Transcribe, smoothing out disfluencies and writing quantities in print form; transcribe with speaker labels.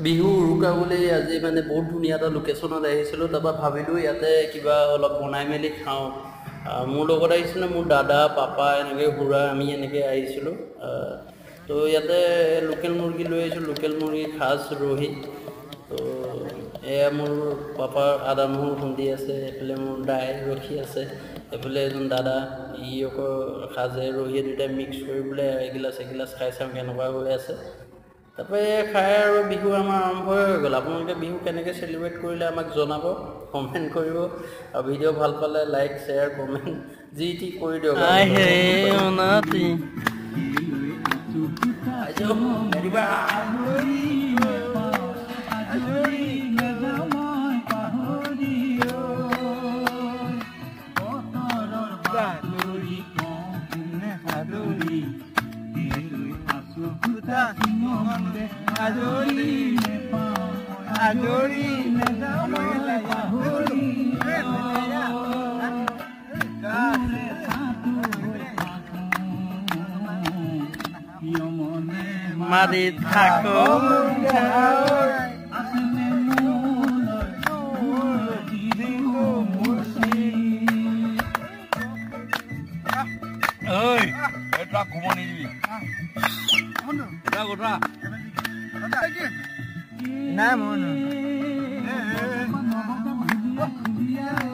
Speaker 1: বিহু উৰুকা বুলি আজি মানে বহুত ধুনীয়া এটা লোকেশ্যনত আহিছিলোঁ। তাৰপৰা ভাবিলোঁ ইয়াতে কিবা অলপ বনাই মেলি খাওঁ। মোৰ লগত আহিছিলে মোৰ দাদা পাপা এনেকৈ খুৰা আমি এনেকৈ আহিছিলোঁ। তো ইয়াতে লোকেল মুৰ্গী লৈ আহিছোঁ, লোকেল মুৰ্গী সাজ ৰহি। তো এয়া মোৰ পাপাৰ আদা নহৰু খুন্দি আছে, এইফালে মোৰ দাই ৰখি আছে, এইফালে এজন দাদা ই আকৌ সাজে ৰহিয়ে দুয়োটাই মিক্স কৰি পেলাই এগিলাচ খাই চাওঁ কেনেকুৱা হৈ আছে। তাৰপৰা খাই আৰু বিহু আমাৰ আৰম্ভ হৈ গ'ল। আপোনালোকে বিহু কেনেকৈ চেলিব্ৰেট কৰিলে আমাক জনাব, কমেণ্ট কৰিব, আৰু ভিডিঅ' ভাল পালে লাইক শ্বেয়াৰ কমেণ্ট যি টি কৰি দিয়ক। মাৰি থাকো ঐ এটা ঘুমনি দিবি এটা কথা নাই মন